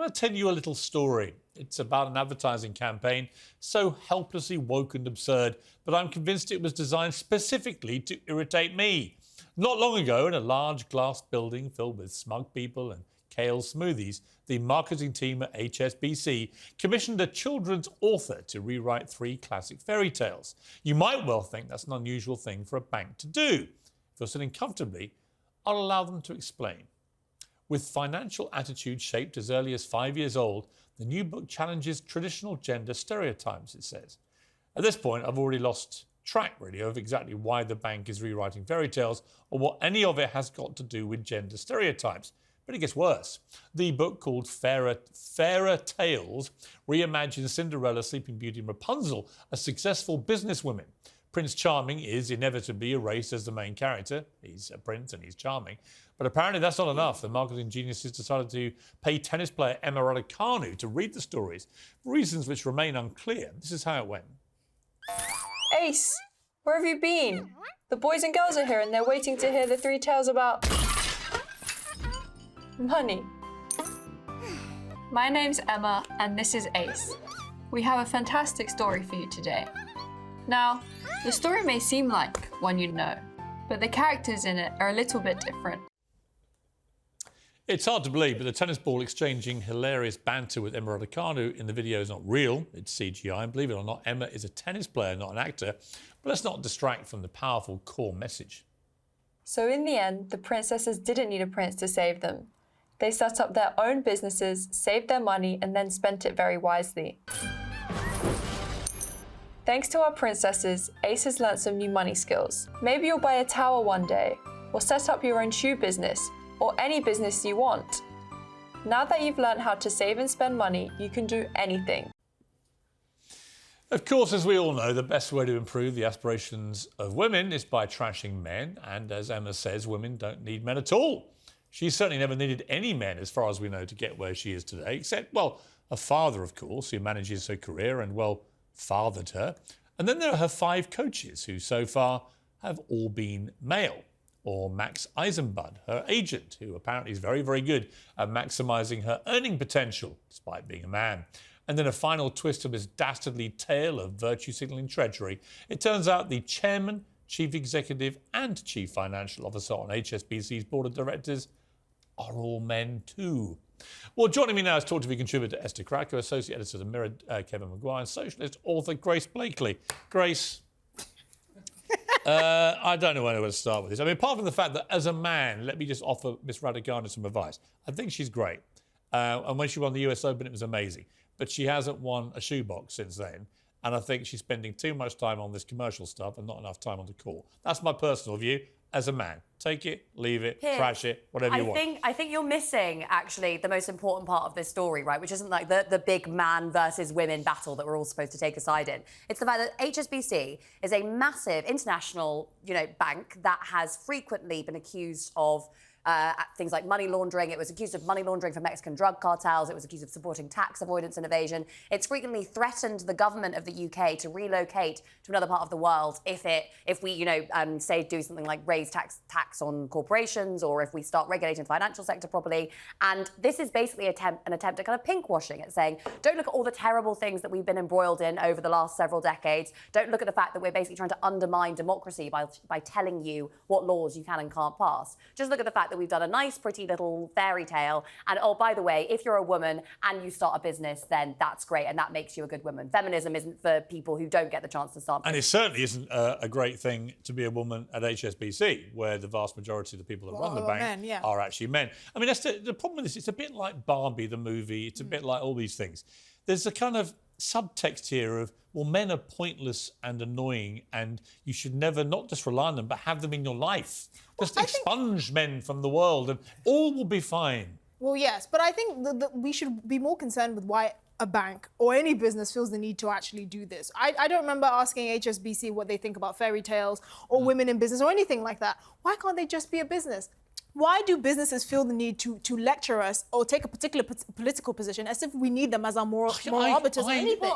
I want to tell you a little story. It's about an advertising campaign so helplessly woke and absurd, but I'm convinced it was designed specifically to irritate me. Not long ago, in a large glass building filled with smug people and kale smoothies, the marketing team at HSBC commissioned a children's author to rewrite 3 classic fairy tales. You might well think that's an unusual thing for a bank to do. If you're sitting comfortably, I'll allow them to explain. With financial attitudes shaped as early as 5 years old, the new book challenges traditional gender stereotypes, it says. At this point, I've already lost track, really, of exactly why the bank is rewriting fairy tales or what any of it has got to do with gender stereotypes. But it gets worse. The book, called Fairer Tales, reimagines Cinderella, Sleeping Beauty and Rapunzel as successful businesswomen. Prince Charming is inevitably erased as the main character. He's a prince and he's charming. But apparently that's not enough. The marketing geniuses decided to pay tennis player Emma Raducanu to read the stories for reasons which remain unclear. This is how it went. Ace, where have you been? The boys and girls are here and they're waiting to hear the 3 tales about money. My name's Emma and this is Ace. We have a fantastic story for you today. Now, the story may seem like one you know, but the characters in it are a little bit different. It's hard to believe, but the tennis ball exchanging hilarious banter with Emma Raducanu in the video is not real. It's CGI, and believe it or not, Emma is a tennis player, not an actor. But let's not distract from the powerful core message. So in the end, the princesses didn't need a prince to save them. They set up their own businesses, saved their money, and then spent it very wisely. Thanks to our princesses, Ace has learnt some new money skills. Maybe you'll buy a tower one day, or set up your own shoe business, or any business you want. Now that you've learnt how to save and spend money, you can do anything. Of course, as we all know, the best way to improve the aspirations of women is by trashing men. And as Emma says, women don't need men at all. She certainly never needed any men, as far as we know, to get where she is today, except, well, a father, of course, who manages her career and, well, fathered her. And then there are her 5 coaches, who so far have all been male. Or Max Eisenbud, her agent, who apparently is very, very good at maximising her earning potential, despite being a man. And then a final twist of this dastardly tale of virtue signalling treachery. It turns out the chairman, chief executive and chief financial officer on HSBC's board of directors are all men too. Well, joining me now is Talk TV contributor Esther Cracker, associate editor of the Mirror, Kevin Maguire, and socialist author Grace Blakely. Grace, I don't know where to start with this. I mean, apart from the fact that as a man, let me just offer Miss Raducanu some advice. I think she's great. And when she won the US Open, it was amazing. But she hasn't won a shoebox since then. And I think she's spending too much time on this commercial stuff and not enough time on the court. That's my personal view as a man. Take it, leave it, Piers, trash it, whatever you want. I think you're missing, actually, the most important part of this story, right? Which isn't like the big man versus women battle that we're all supposed to take a side in. It's the fact that HSBC is a massive international, bank that has frequently been accused of things like money laundering. It was accused of money laundering for Mexican drug cartels. It was accused of supporting tax avoidance and evasion. It's frequently threatened the government of the UK to relocate to another part of the world if we say do something like raise tax on corporations, or if we start regulating the financial sector properly. And this is basically an attempt at kind of pinkwashing. It's saying, don't look at all the terrible things that we've been embroiled in over the last several decades. Don't look at the fact that we're basically trying to undermine democracy by telling you what laws you can and can't pass. Just look at the fact that we've done a nice, pretty little fairy tale. And, oh, by the way, if you're a woman and you start a business, then that's great, and that makes you a good woman. Feminism isn't for people who don't get the chance to start. And it certainly isn't a great thing to be a woman at HSBC, where the vast majority of the people that run the bank are actually men. I mean, that's the problem with this. It's a bit like Barbie, the movie. It's a bit like all these things. There's a kind of subtext here of, well, men are pointless and annoying, and you should never not just rely on them, but have them in your life. Just expunge men from the world and all will be fine. Well, yes, but I think that we should be more concerned with why a bank or any business feels the need to actually do this. I don't remember asking HSBC what they think about fairy tales or women in business or anything like that. Why can't they just be a business? Why do businesses feel the need to lecture us or take a particular political position as if we need them as our moral arbiters or anything?